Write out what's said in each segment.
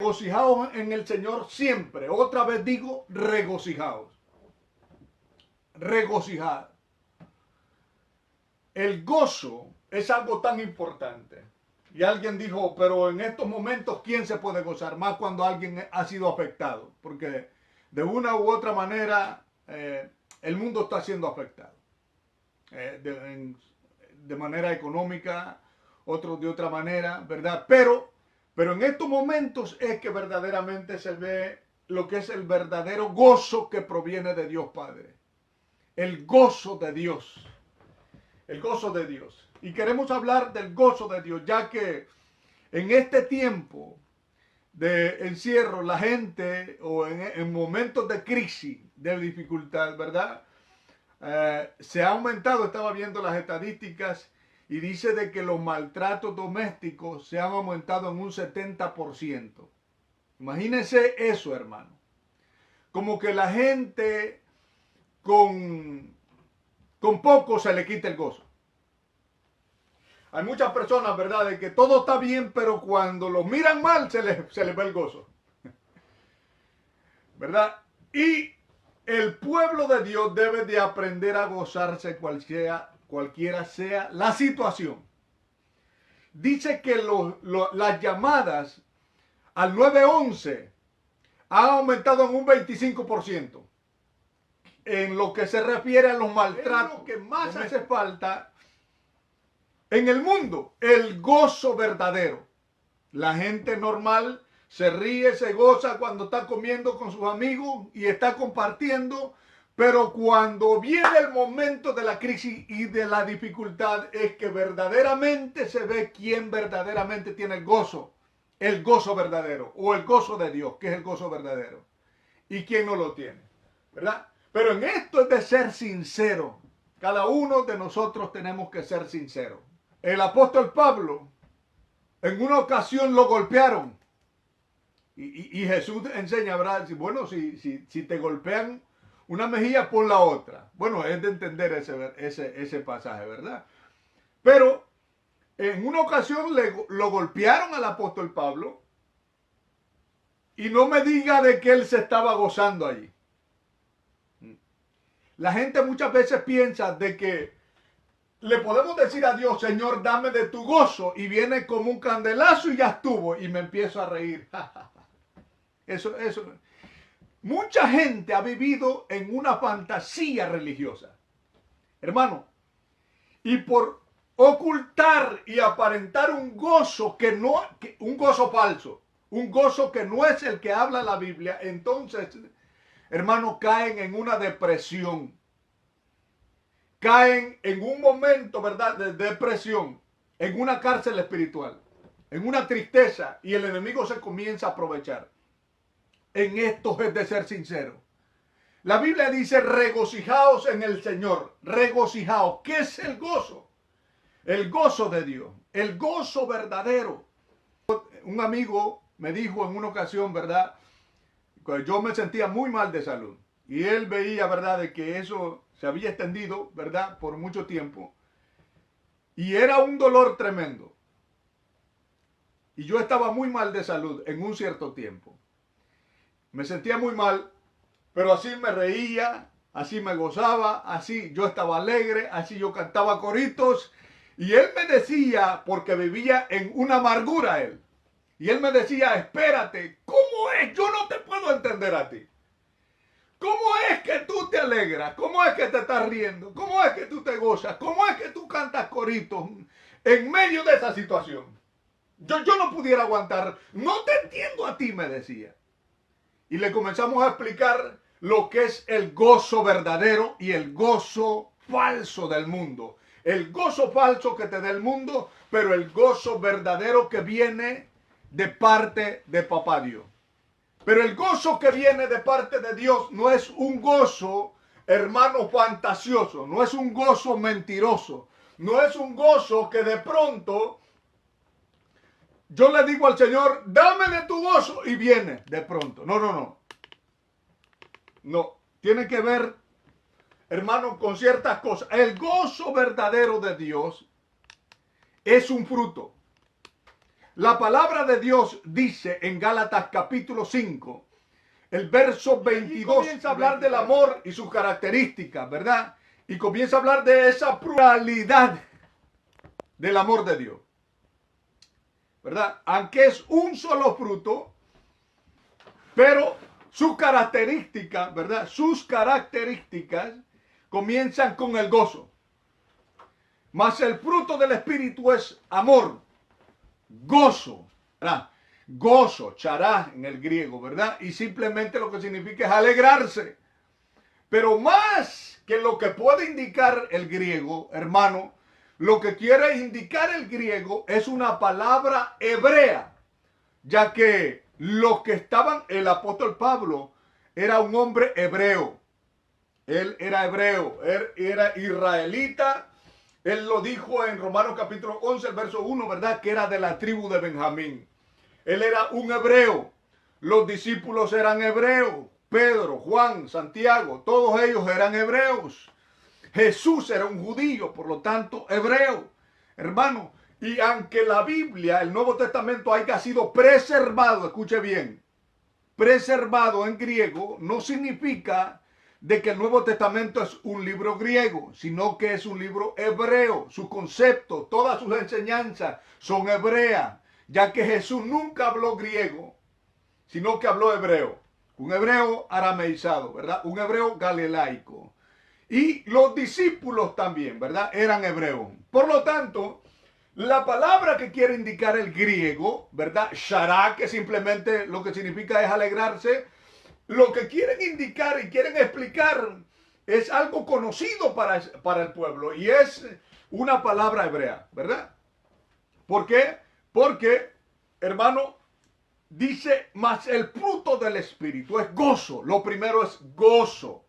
regocijaos en el Señor siempre. Otra vez digo, regocijaos. Regocijad. El gozo es algo tan importante. Y alguien dijo, pero en estos momentos, ¿quién se puede gozar? Más cuando alguien ha sido afectado. Porque de una u otra manera, el mundo está siendo afectado. De manera económica, otros de otra manera, ¿verdad? Pero en estos momentos es que verdaderamente se ve lo que es el verdadero gozo que proviene de Dios Padre. El gozo de Dios. El gozo de Dios. Y queremos hablar del gozo de Dios, ya que en este tiempo de encierro, la gente, o en momentos de crisis, de dificultad, ¿verdad? Se ha aumentado, estaba viendo las estadísticas, y dice de que los maltratos domésticos se han aumentado en un 70%. Imagínense eso, hermano. Como que la gente con poco se le quita el gozo. Hay muchas personas, ¿verdad?, de que todo está bien, pero cuando lo miran mal se les ve el gozo. ¿Verdad? Y el pueblo de Dios debe de aprender a gozarse cualquiera sea la situación. Dice que las llamadas al 911 han aumentado en un 25%. En lo que se refiere a los maltratos, que más hace falta en el mundo, el gozo verdadero. La gente normal se ríe, se goza cuando está comiendo con sus amigos y está compartiendo, pero cuando viene el momento de la crisis y de la dificultad es que verdaderamente se ve quién verdaderamente tiene el gozo verdadero, o el gozo de Dios, que es el gozo verdadero, y quién no lo tiene, ¿verdad? Pero en esto es de ser sincero. Cada uno de nosotros tenemos que ser sinceros. El apóstol Pablo, en una ocasión lo golpearon. Y Jesús enseña, ¿verdad? Bueno, si te golpean una mejilla, pon la otra. Bueno, es de entender ese pasaje, ¿verdad? Pero en una ocasión lo golpearon al apóstol Pablo. Y no me diga de que él se estaba gozando allí. La gente muchas veces piensa de que le podemos decir a Dios, Señor, dame de tu gozo, y viene como un candelazo y ya estuvo, y me empiezo a reír. Eso. Mucha gente ha vivido en una fantasía religiosa, hermano, y por ocultar y aparentar un gozo un gozo falso, un gozo que no es el que habla la Biblia, entonces, hermano, caen en una depresión. Caen en un momento, ¿verdad?, de depresión, en una cárcel espiritual, en una tristeza, y el enemigo se comienza a aprovechar. En esto es de ser sincero. La Biblia dice, regocijaos en el Señor, regocijaos. ¿Qué es el gozo? El gozo de Dios, el gozo verdadero. Un amigo me dijo en una ocasión, ¿verdad?, que yo me sentía muy mal de salud, y él veía, ¿verdad?, de que eso se había extendido, ¿verdad?, por mucho tiempo. Y era un dolor tremendo. Y yo estaba muy mal de salud en un cierto tiempo. Me sentía muy mal, pero así me reía, así me gozaba, así yo estaba alegre, así yo cantaba coritos. Y él me decía, porque vivía en una amargura él. Y él me decía, espérate, ¿cómo es? Yo no te puedo entender a ti. ¿Cómo es que tú te alegras? ¿Cómo es que te estás riendo? ¿Cómo es que tú te gozas? ¿Cómo es que tú cantas coritos en medio de esa situación? Yo no pudiera aguantar. No te entiendo a ti, me decía. Y le comenzamos a explicar lo que es el gozo verdadero y el gozo falso del mundo. El gozo falso que te da el mundo, pero el gozo verdadero que viene de parte de Papá Dios. Pero el gozo que viene de parte de Dios no es un gozo, hermano, fantasioso, no es un gozo mentiroso, no es un gozo que de pronto yo le digo al Señor, dame de tu gozo, y viene de pronto. No. No, tiene que ver, hermano, con ciertas cosas. El gozo verdadero de Dios es un fruto. La palabra de Dios dice en Gálatas capítulo 5, el verso 22, comienza a hablar del amor y sus características, ¿verdad? Y comienza a hablar de esa pluralidad del amor de Dios, ¿verdad? Aunque es un solo fruto, pero sus características, ¿verdad? Sus características comienzan con el gozo. Mas el fruto del Espíritu es amor, gozo, ¿verdad? Gozo, chará en el griego, ¿verdad? Y simplemente lo que significa es alegrarse. Pero más que lo que puede indicar el griego, hermano, lo que quiere indicar el griego es una palabra hebrea, ya que los que estaban, el apóstol Pablo era un hombre hebreo. Él era hebreo, él era israelita. Él lo dijo en Romanos capítulo 11, el verso 1, ¿verdad? Que era de la tribu de Benjamín. Él era un hebreo. Los discípulos eran hebreos. Pedro, Juan, Santiago, todos ellos eran hebreos. Jesús era un judío, por lo tanto, hebreo. Hermano, y aunque la Biblia, el Nuevo Testamento, haya sido preservado, escuche bien, preservado en griego, no significa de que el Nuevo Testamento es un libro griego, sino que es un libro hebreo. Sus conceptos, todas sus enseñanzas son hebreas, ya que Jesús nunca habló griego, sino que habló hebreo. Un hebreo arameizado, ¿verdad? Un hebreo galilaico. Y los discípulos también, ¿verdad? Eran hebreos. Por lo tanto, la palabra que quiere indicar el griego, ¿verdad? Shará, que simplemente lo que significa es alegrarse. Lo que quieren indicar y quieren explicar es algo conocido para el pueblo y es una palabra hebrea, ¿verdad? ¿Por qué? Porque, hermano, dice, mas el fruto del Espíritu es gozo. Lo primero es gozo.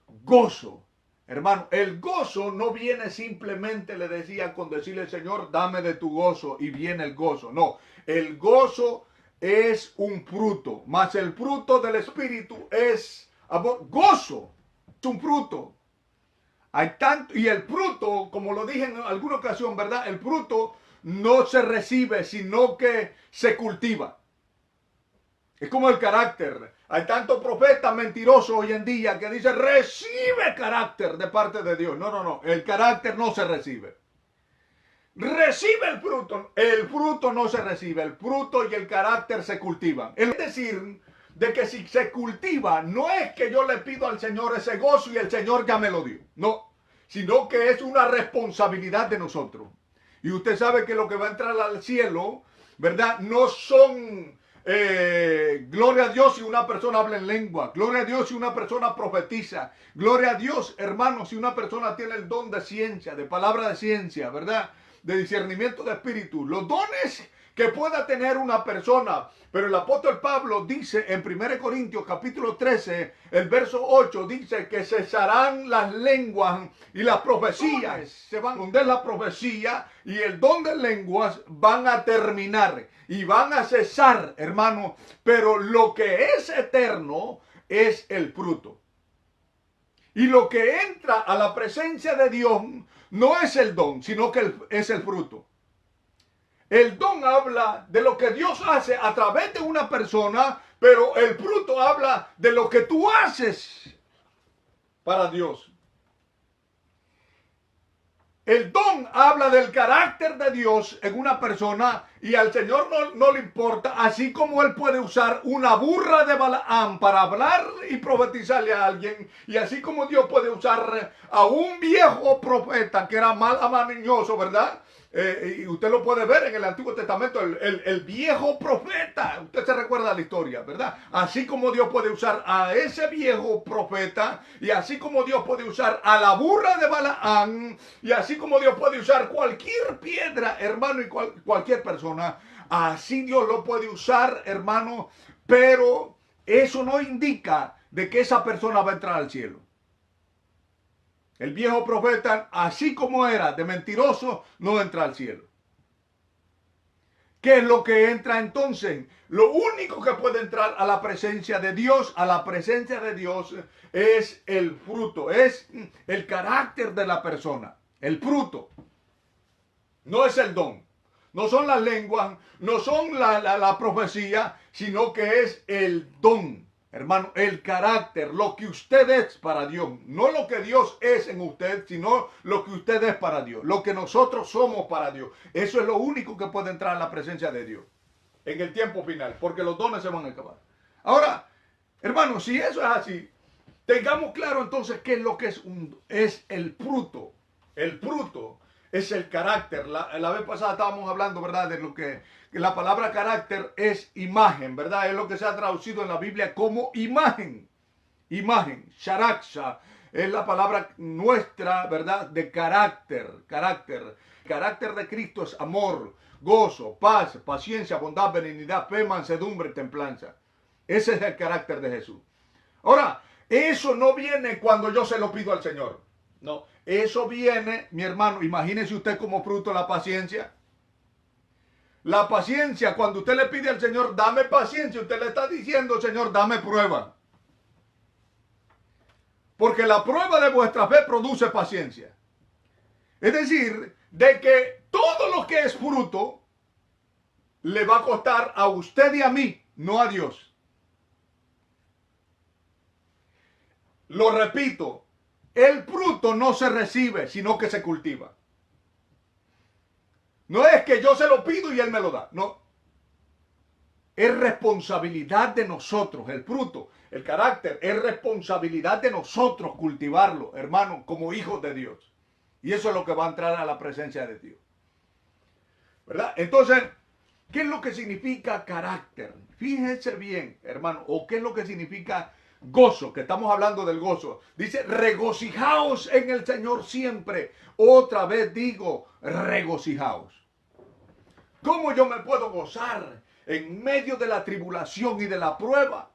Gozo. Hermano, el gozo no viene simplemente, le decía, con decirle, Señor, dame de tu gozo y viene el gozo. No, el gozo es un fruto, mas el fruto del Espíritu es amor, gozo, es un fruto. Hay tanto, y el fruto, como lo dije en alguna ocasión, ¿verdad? El fruto no se recibe, sino que se cultiva. Es como el carácter. Hay tantos profetas mentirosos hoy en día que dicen, recibe carácter de parte de Dios. No, no, no. El carácter no se recibe. Recibe el fruto. El fruto no se recibe. El fruto y el carácter se cultivan. Es decir, de que si se cultiva, no es que yo le pido al Señor ese gozo y el Señor ya me lo dio. No, sino que es una responsabilidad de nosotros. Y usted sabe que lo que va a entrar al cielo, ¿verdad? No son... gloria a Dios si una persona habla en lengua, gloria a Dios si una persona profetiza, gloria a Dios, hermano, si una persona tiene el don de ciencia, de palabra de ciencia, ¿verdad? De discernimiento de espíritu, los dones que pueda tener una persona. Pero el apóstol Pablo dice en 1 Corintios capítulo 13, el verso 8, dice que cesarán las lenguas y las profecías. Se van a esconder la profecía y el don de lenguas van a terminar y van a cesar, hermano. Pero lo que es eterno es el fruto. Y lo que entra a la presencia de Dios no es el don, sino que es el fruto. El don habla de lo que Dios hace a través de una persona, pero el fruto habla de lo que tú haces para Dios. El don habla del carácter de Dios en una persona y al Señor no le importa, así como Él puede usar una burra de Balaam para hablar y profetizarle a alguien, y así como Dios puede usar a un viejo profeta que era mal amañoso, ¿verdad? Y usted lo puede ver en el Antiguo Testamento, el viejo profeta. Usted se recuerda la historia, ¿verdad? Así como Dios puede usar a ese viejo profeta, y así como Dios puede usar a la burra de Balaam, y así como Dios puede usar cualquier piedra, hermano, y cualquier persona, así Dios lo puede usar, hermano, pero eso no indica de que esa persona va a entrar al cielo. El viejo profeta, así como era de mentiroso, no entra al cielo. ¿Qué es lo que entra entonces? Lo único que puede entrar a la presencia de Dios, es el fruto, es el carácter de la persona. El fruto. No es el don. no son las lenguas, no son la profecía, sino que es el don, hermano, el carácter, lo que usted es para Dios. No lo que Dios es en usted, sino lo que usted es para Dios, lo que nosotros somos para Dios. Eso es lo único que puede entrar a la presencia de Dios en el tiempo final, porque los dones se van a acabar. Ahora, hermano, si eso es así, tengamos claro entonces qué es lo que es el fruto. El fruto es el carácter. La vez pasada estábamos hablando, ¿verdad?, de lo que la palabra carácter es imagen, ¿verdad? Es lo que se ha traducido en la Biblia como imagen. Imagen, sharaksha, es la palabra nuestra, ¿verdad?, de carácter, carácter. El carácter de Cristo es amor, gozo, paz, paciencia, bondad, benignidad, fe, mansedumbre, templanza. Ese es el carácter de Jesús. Ahora, eso no viene cuando yo se lo pido al Señor. No, eso viene, mi hermano, imagínese usted como fruto la paciencia. La paciencia, cuando usted le pide al Señor, dame paciencia, usted le está diciendo, Señor, dame prueba. Porque la prueba de vuestra fe produce paciencia. Es decir, de que todo lo que es fruto le va a costar a usted y a mí, no a Dios. Lo repito, el fruto no se recibe, sino que se cultiva. No es que yo se lo pido y Él me lo da, no. Es responsabilidad de nosotros, el fruto, el carácter, es responsabilidad de nosotros cultivarlo, hermano, como hijos de Dios. Y eso es lo que va a entrar a la presencia de Dios. ¿Verdad? Entonces, ¿qué es lo que significa carácter? Fíjense bien, hermano, o qué es lo que significa gozo, que estamos hablando del gozo. Dice, regocijaos en el Señor siempre. Otra vez digo, regocijaos. ¿Cómo yo me puedo gozar en medio de la tribulación y de la prueba?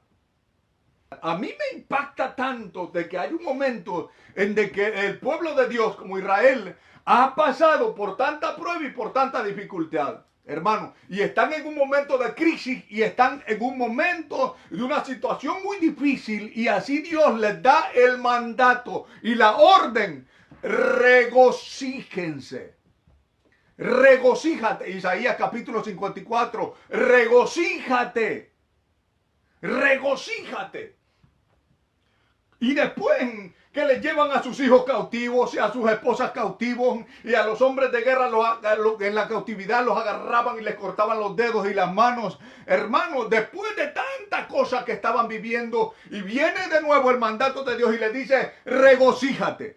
A mí me impacta tanto de que hay un momento en de que el pueblo de Dios como Israel ha pasado por tanta prueba y por tanta dificultad, hermano, y están en un momento de crisis y están en un momento de una situación muy difícil y así Dios les da el mandato y la orden, regocíjense. Regocíjate, Isaías capítulo 54, regocíjate, regocíjate. Y después que les llevan a sus hijos cautivos y a sus esposas cautivos y a los hombres de guerra en la cautividad los agarraban y les cortaban los dedos y las manos. Hermanos, después de tantas cosas que estaban viviendo y viene de nuevo el mandato de Dios y les dice, regocíjate.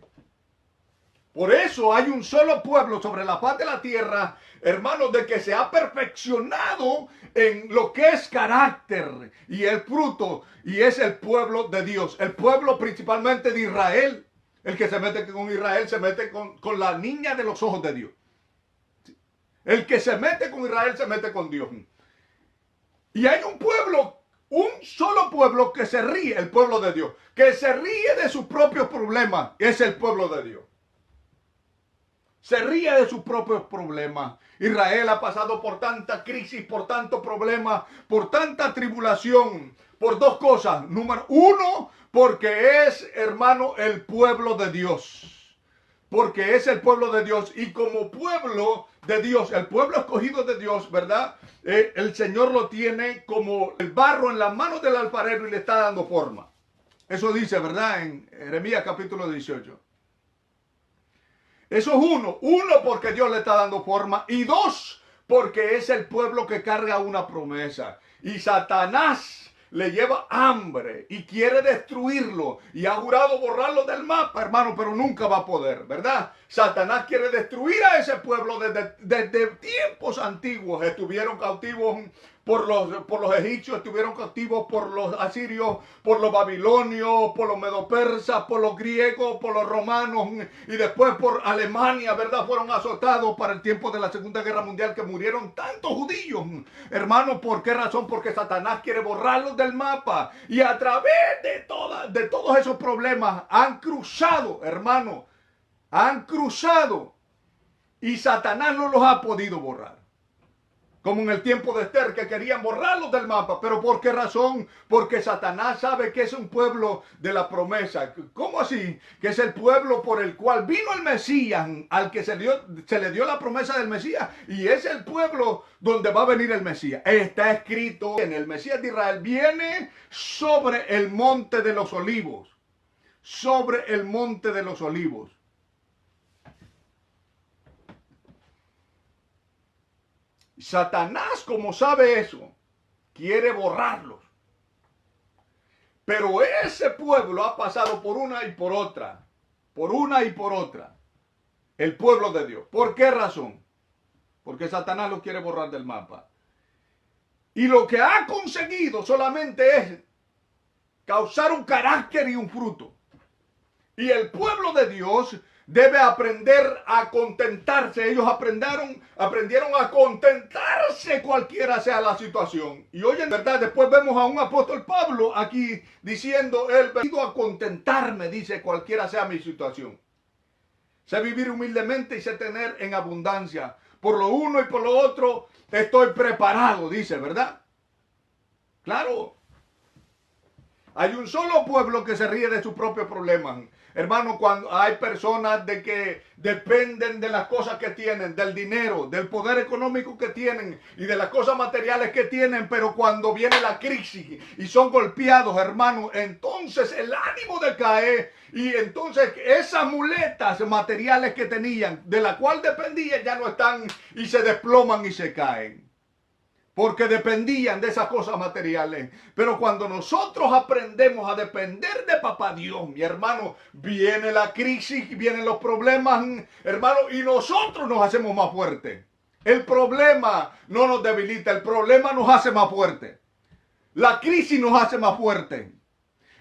Por eso hay un solo pueblo sobre la faz de la tierra, hermanos, de que se ha perfeccionado en lo que es carácter y el fruto, y es el pueblo de Dios, el pueblo principalmente de Israel. El que se mete con Israel se mete con la niña de los ojos de Dios. El que se mete con Israel se mete con Dios. Y hay un pueblo, un solo pueblo que se ríe, el pueblo de Dios, que se ríe de sus propios problemas, es el pueblo de Dios. Se ríe de sus propios problemas. Israel ha pasado por tanta crisis, por tanto problema, por tanta tribulación, por dos cosas. Número uno, porque es, hermano, el pueblo de Dios. Porque es el pueblo de Dios. Y como pueblo de Dios, el pueblo escogido de Dios, ¿verdad? El Señor lo tiene como el barro en las manos del alfarero y le está dando forma. Eso dice, ¿verdad? En Jeremías capítulo 18. Eso es uno. Uno, porque Dios le está dando forma. Y dos, porque es el pueblo que carga una promesa. Y Satanás le lleva hambre y quiere destruirlo. Y ha jurado borrarlo del mapa, hermano, pero nunca va a poder, ¿verdad? Satanás quiere destruir a ese pueblo desde tiempos antiguos. Estuvieron cautivos por los egipcios, estuvieron cautivos por los asirios, por los babilonios, por los medopersas, por los griegos, por los romanos y después por Alemania, ¿verdad? Fueron azotados para el tiempo de la Segunda Guerra Mundial, que murieron tantos judíos. Hermano, ¿por qué razón? Porque Satanás quiere borrarlos del mapa y a través de todos esos problemas han cruzado, hermano, han cruzado y Satanás no los ha podido borrar. Como en el tiempo de Esther, que querían borrarlos del mapa. ¿Pero por qué razón? Porque Satanás sabe que es un pueblo de la promesa. ¿Cómo así? Que es el pueblo por el cual vino el Mesías, al que se le dio la promesa del Mesías. Y es el pueblo donde va a venir el Mesías. Está escrito en el Mesías de Israel. Viene sobre el monte de los olivos. Sobre el monte de los olivos. Satanás, como sabe eso, quiere borrarlos. Pero ese pueblo ha pasado por una y por otra. Por una y por otra. El pueblo de Dios. ¿Por qué razón? Porque Satanás lo quiere borrar del mapa. Y lo que ha conseguido solamente es causar un carácter y un fruto. Y el pueblo de Dios debe aprender a contentarse. Ellos aprendieron a contentarse cualquiera sea la situación. Y hoy en verdad después vemos a un apóstol Pablo aquí diciendo, él venido a contentarme, dice, cualquiera sea mi situación. Sé vivir humildemente y sé tener en abundancia. Por lo uno y por lo otro estoy preparado, dice, ¿verdad? Claro. Hay un solo pueblo que se ríe de sus propios problemas. Hermano, cuando hay personas de que dependen de las cosas que tienen, del dinero, del poder económico que tienen y de las cosas materiales que tienen, pero cuando viene la crisis y son golpeados, hermano, entonces el ánimo decae y entonces esas muletas materiales que tenían, de la cual dependían, ya no están y se desploman y se caen. Porque dependían de esas cosas materiales. Pero cuando nosotros aprendemos a depender de papá Dios, mi hermano, viene la crisis, vienen los problemas, hermano, y nosotros nos hacemos más fuertes. El problema no nos debilita, el problema nos hace más fuertes. La crisis nos hace más fuertes.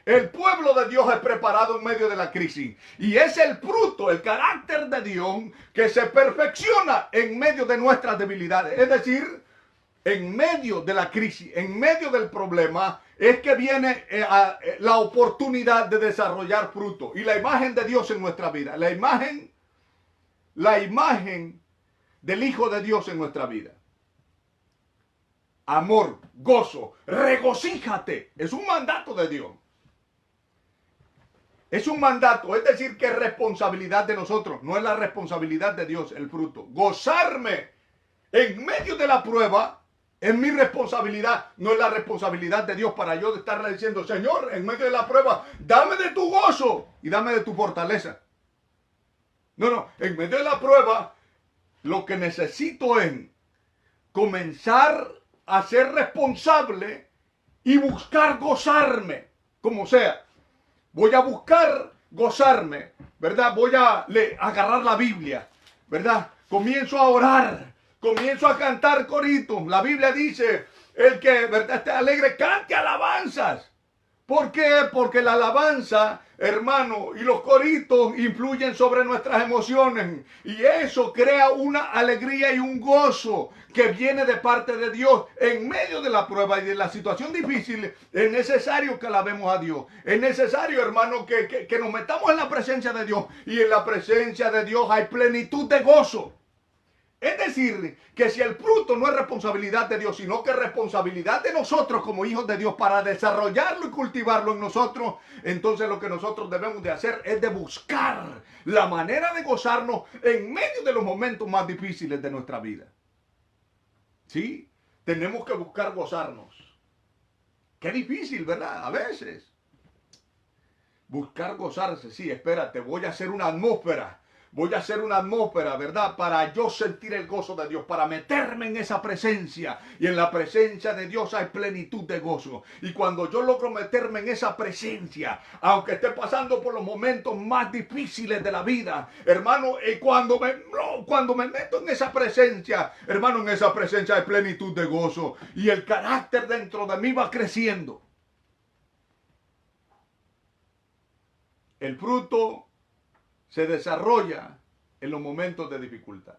El pueblo de Dios es preparado en medio de la crisis. Y es el fruto, el carácter de Dios que se perfecciona en medio de nuestras debilidades. Es decir, en medio de la crisis, en medio del problema, es que viene la oportunidad de desarrollar fruto. Y la imagen de Dios en nuestra vida. La imagen del Hijo de Dios en nuestra vida. Amor, gozo, regocíjate. Es un mandato de Dios. Es un mandato, es decir, que es responsabilidad de nosotros. No es la responsabilidad de Dios el fruto. Gozarme en medio de la prueba es mi responsabilidad, no es la responsabilidad de Dios para yo estarle diciendo, Señor, en medio de la prueba, dame de tu gozo y dame de tu fortaleza. No, en medio de la prueba, lo que necesito es comenzar a ser responsable y buscar gozarme, como sea. Voy a buscar gozarme, ¿verdad? Voy a agarrar la Biblia, ¿verdad? Comienzo a orar. Comienzo a cantar coritos. La Biblia dice, el que, ¿verdad?, esté alegre, cante alabanzas. ¿Por qué? Porque la alabanza, hermano, y los coritos influyen sobre nuestras emociones. Y eso crea una alegría y un gozo que viene de parte de Dios. En medio de la prueba y de la situación difícil, es necesario que alabemos a Dios. Es necesario, hermano, que nos metamos en la presencia de Dios. Y en la presencia de Dios hay plenitud de gozo. Es decir, que si el fruto no es responsabilidad de Dios, sino que es responsabilidad de nosotros como hijos de Dios para desarrollarlo y cultivarlo en nosotros, entonces lo que nosotros debemos de hacer es de buscar la manera de gozarnos en medio de los momentos más difíciles de nuestra vida. Sí, tenemos que buscar gozarnos. Qué difícil, ¿verdad? A veces. Buscar gozarse, sí, espérate, voy a hacer una atmósfera. Voy a hacer una atmósfera, ¿verdad? Para yo sentir el gozo de Dios, para meterme en esa presencia. Y en la presencia de Dios hay plenitud de gozo. Y cuando yo logro meterme en esa presencia, aunque esté pasando por los momentos más difíciles de la vida, hermano, cuando me meto en esa presencia, hermano, en esa presencia hay plenitud de gozo. Y el carácter dentro de mí va creciendo. El fruto se desarrolla en los momentos de dificultad.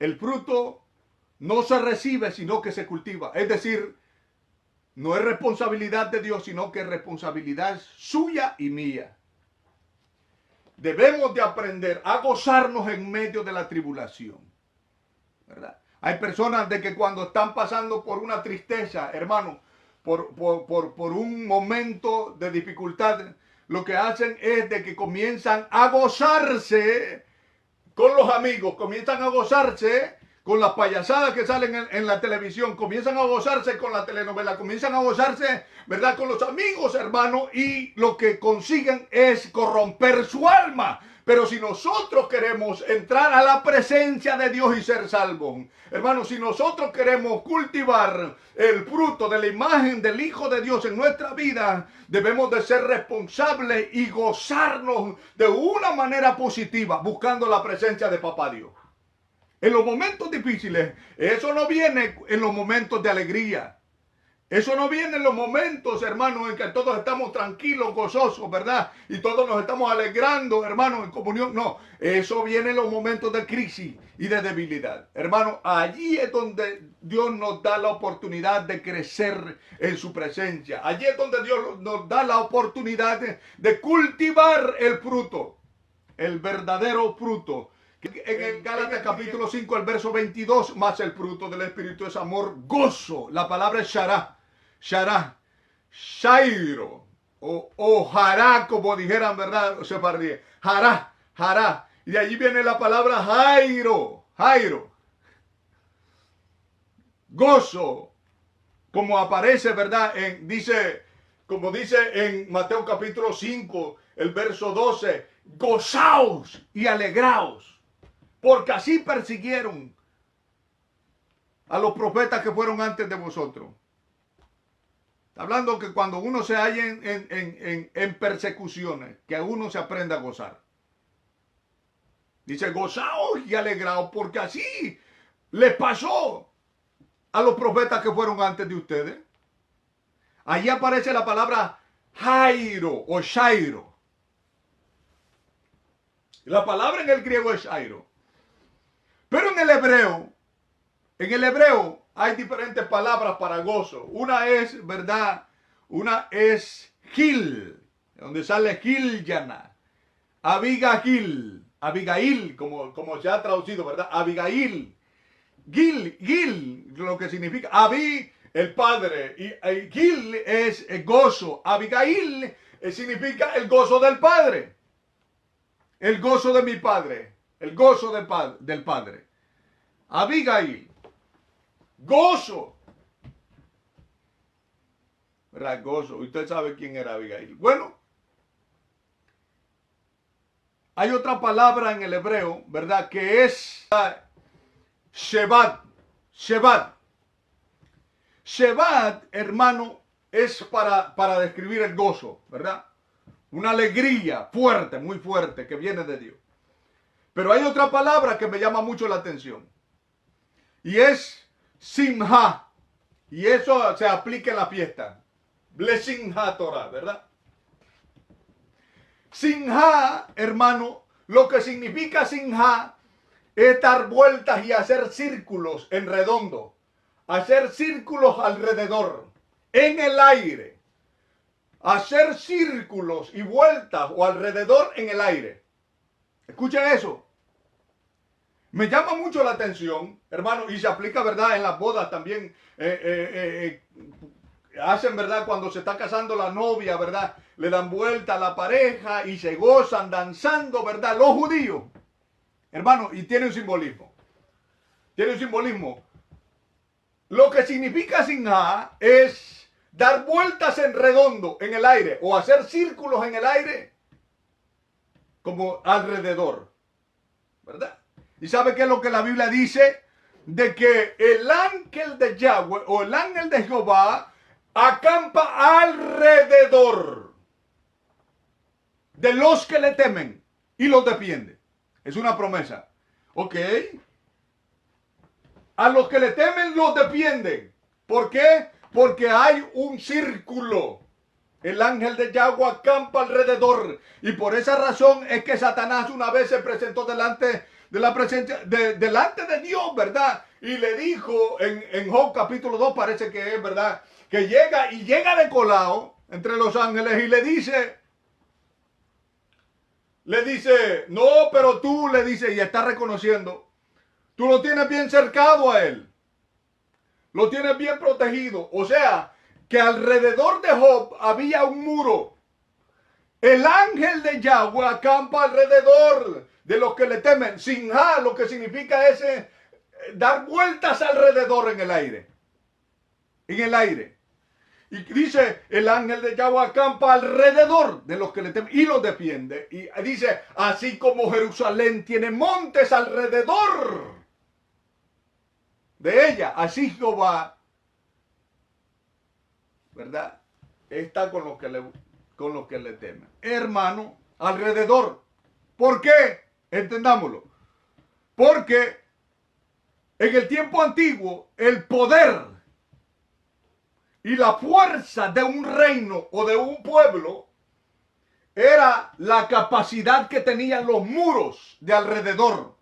El fruto no se recibe, sino que se cultiva. Es decir, no es responsabilidad de Dios, sino que es responsabilidad suya y mía. Debemos de aprender a gozarnos en medio de la tribulación, ¿verdad? Hay personas de que cuando están pasando por una tristeza, hermano, por un momento de dificultad, lo que hacen es de que comienzan a gozarse con los amigos, comienzan a gozarse con las payasadas que salen en la televisión, comienzan a gozarse con la telenovela, comienzan a gozarse, ¿verdad?, con los amigos, hermano, y lo que consiguen es corromper su alma. Pero si nosotros queremos entrar a la presencia de Dios y ser salvos, hermano, si nosotros queremos cultivar el fruto de la imagen del Hijo de Dios en nuestra vida, debemos de ser responsables y gozarnos de una manera positiva, buscando la presencia de Papá Dios. En los momentos difíciles, eso no viene en los momentos de alegría. Eso no viene en los momentos, hermanos, en que todos estamos tranquilos, gozosos, ¿verdad? Y todos nos estamos alegrando, hermanos, en comunión. No, eso viene en los momentos de crisis y de debilidad. Hermano, allí es donde Dios nos da la oportunidad de crecer en su presencia. Allí es donde Dios nos da la oportunidad de cultivar el fruto, el verdadero fruto. En el Gálatas capítulo 5, el verso 22, más el fruto del Espíritu es amor, gozo. La palabra es Shará, Shairo, o Jará, como dijeran, ¿verdad? Jará. Y de allí viene la palabra Jairo, gozo, como aparece, ¿verdad? Como dice en Mateo capítulo 5, el verso 12, gozaos y alegraos, porque así persiguieron a los profetas que fueron antes de vosotros. Hablando que cuando uno se halla en persecuciones, que uno se aprenda a gozar. Dice, gozaos y alegraos, porque así les pasó a los profetas que fueron antes de ustedes. Allí aparece la palabra Jairo o Shairo. La palabra en el griego es Shairo. Pero en el hebreo hay diferentes palabras para gozo. Una es, ¿verdad? Una es Gil, donde sale Gilyana. Abigail, como se ha traducido, ¿verdad? Abigail. Gil, lo que significa Abi, el padre, y Gil es el gozo. Abigail significa el gozo del padre. El gozo de mi padre. El gozo del padre. Abigail. Gozo. ¿Verdad? Gozo. Usted sabe quién era Abigail. Bueno, hay otra palabra en el hebreo, ¿verdad? Que es Shevat. Shevat, hermano, es para describir el gozo, ¿verdad? Una alegría fuerte, muy fuerte, que viene de Dios. Pero hay otra palabra que me llama mucho la atención. Y es Simha. Y eso se aplica en la fiesta. Simha Torah, ¿verdad? Simha, hermano, lo que significa Simha es dar vueltas y hacer círculos en redondo. Hacer círculos alrededor, en el aire. Hacer círculos y vueltas o alrededor en el aire. Escuchen eso. Me llama mucho la atención, hermano, y se aplica, ¿verdad? En las bodas también. Hacen, ¿verdad? Cuando se está casando la novia, ¿verdad? Le dan vuelta a la pareja y se gozan danzando, ¿verdad? Los judíos, hermano, y tiene un simbolismo. Tiene un simbolismo. Lo que significa Simha es dar vueltas en redondo en el aire o hacer círculos en el aire como alrededor, ¿verdad? ¿Y sabe qué es lo que la Biblia dice? De que el ángel de Yahweh o el ángel de Jehová acampa alrededor de los que le temen y los defiende. Es una promesa. ¿Ok? A los que le temen los defienden. ¿Por qué? Porque hay un círculo. El ángel de Yahweh acampa alrededor. Y por esa razón es que Satanás una vez se presentó delante de la presencia, delante de Dios, ¿verdad? Y le dijo en Job capítulo 2, parece que es, ¿verdad? Que llega de colado entre los ángeles y le dice, no, pero tú, le dice, y está reconociendo, Tú lo tienes bien cercado a él. Lo tienes bien protegido. O sea, que alrededor de Job había un muro. El ángel de Yahweh acampa alrededor de los que le temen. Sinha, lo que significa es dar vueltas alrededor en el aire. En el aire. Y dice, el ángel de Yahweh acampa alrededor de los que le temen y los defiende. Y dice, así como Jerusalén tiene montes alrededor de ella, así Jehová, ¿verdad? Está con los que le temen. Hermano, alrededor. ¿Por qué? Entendámoslo. Porque en el tiempo antiguo, el poder y la fuerza de un reino o de un pueblo era la capacidad que tenían los muros de alrededor.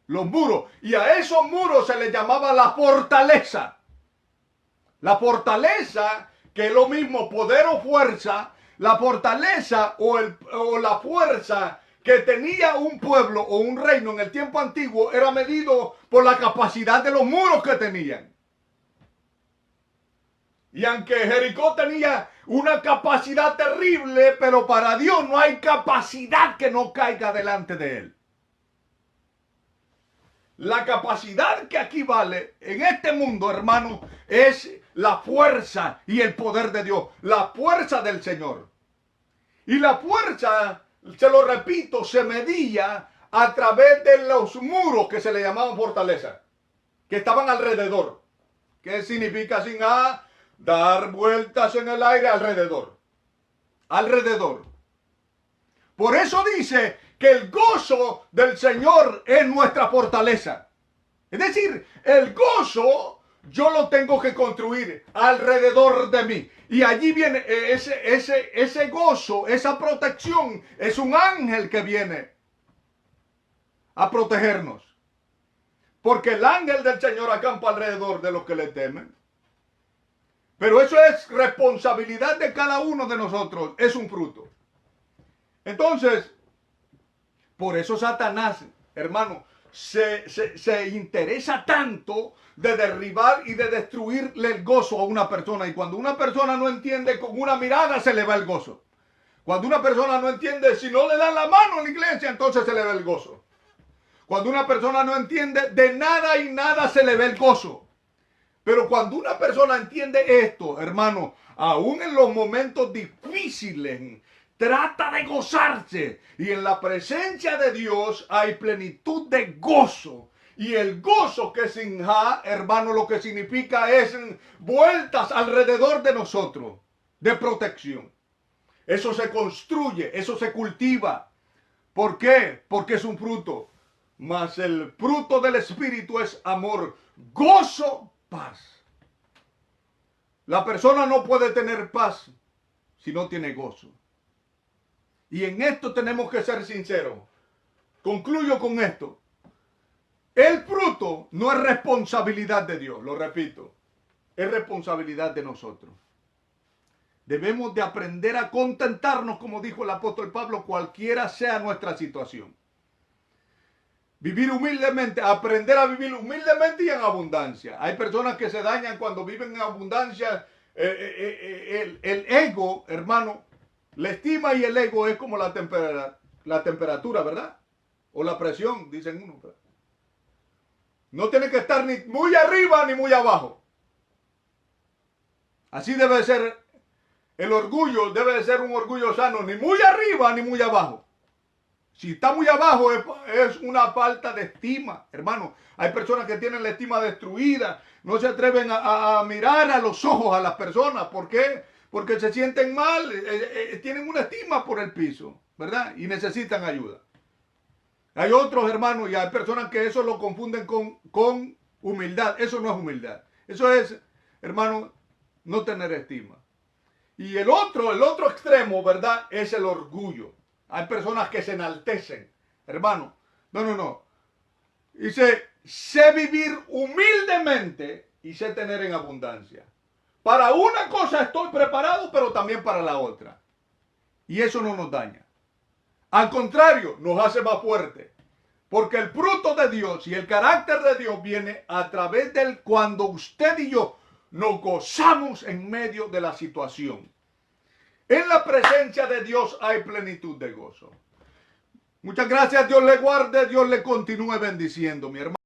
Los muros. Y a esos muros se les llamaba la fortaleza. La fortaleza, que es lo mismo poder o fuerza, la fortaleza o la fuerza que tenía un pueblo o un reino en el tiempo antiguo era medido por la capacidad de los muros que tenían. Y aunque Jericó tenía una capacidad terrible, pero para Dios no hay capacidad que no caiga delante de él. La capacidad que aquí vale en este mundo, hermano, es la fuerza y el poder de Dios. La fuerza del Señor. Y la fuerza, se lo repito, se medía a través de los muros que se le llamaban fortaleza, que estaban alrededor. ¿Qué significa sin A? Dar vueltas en el aire alrededor. Alrededor. Por eso dice que el gozo del Señor es nuestra fortaleza. Es decir, el gozo yo lo tengo que construir alrededor de mí. Y allí viene ese gozo, esa protección. Es un ángel que viene a protegernos. Porque el ángel del Señor acampa alrededor de los que le temen. Pero eso es responsabilidad de cada uno de nosotros. Es un fruto. Entonces, por eso Satanás, hermano, se interesa tanto de derribar y de destruirle el gozo a una persona. Y cuando una persona no entiende, con una mirada se le va el gozo. Cuando una persona no entiende, si no le dan la mano en la iglesia, entonces se le va el gozo. Cuando una persona no entiende, de nada y nada se le ve el gozo. Pero cuando una persona entiende esto, hermano, aún en los momentos difíciles, trata de gozarse. Y en la presencia de Dios hay plenitud de gozo. Y el gozo que sinja, hermano, lo que significa es vueltas alrededor de nosotros, de protección. Eso se construye, eso se cultiva. ¿Por qué? Porque es un fruto. Mas el fruto del Espíritu es amor, gozo, paz. La persona no puede tener paz si no tiene gozo. Y en esto tenemos que ser sinceros. Concluyo con esto. El fruto no es responsabilidad de Dios, lo repito. Es responsabilidad de nosotros. Debemos de aprender a contentarnos, como dijo el apóstol Pablo, cualquiera sea nuestra situación. Vivir humildemente, aprender a vivir humildemente y en abundancia. Hay personas que se dañan cuando viven en abundancia. El ego, hermano, la estima y el ego es como la temperatura, ¿verdad? O la presión, dicen uno. ¿Verdad? No tiene que estar ni muy arriba ni muy abajo. Así debe ser el orgullo, debe de ser un orgullo sano, ni muy arriba ni muy abajo. Si está muy abajo es una falta de estima, hermano. Hay personas que tienen la estima destruida, no se atreven a mirar a los ojos a las personas. ¿Por qué? Porque se sienten mal, tienen una estima por el piso, ¿verdad? Y necesitan ayuda. Hay otros, hermanos, y hay personas que eso lo confunden con humildad. Eso no es humildad. Eso es, hermano, no tener estima. Y el otro extremo, ¿verdad? Es el orgullo. Hay personas que se enaltecen, hermano. No. Dice, sé vivir humildemente y sé tener en abundancia. Para una cosa estoy preparado, pero también para la otra. Y eso no nos daña. Al contrario, nos hace más fuertes. Porque el fruto de Dios y el carácter de Dios viene a través del cuando usted y yo nos gozamos en medio de la situación. En la presencia de Dios hay plenitud de gozo. Muchas gracias, Dios le guarde, Dios le continúe bendiciendo, mi hermano.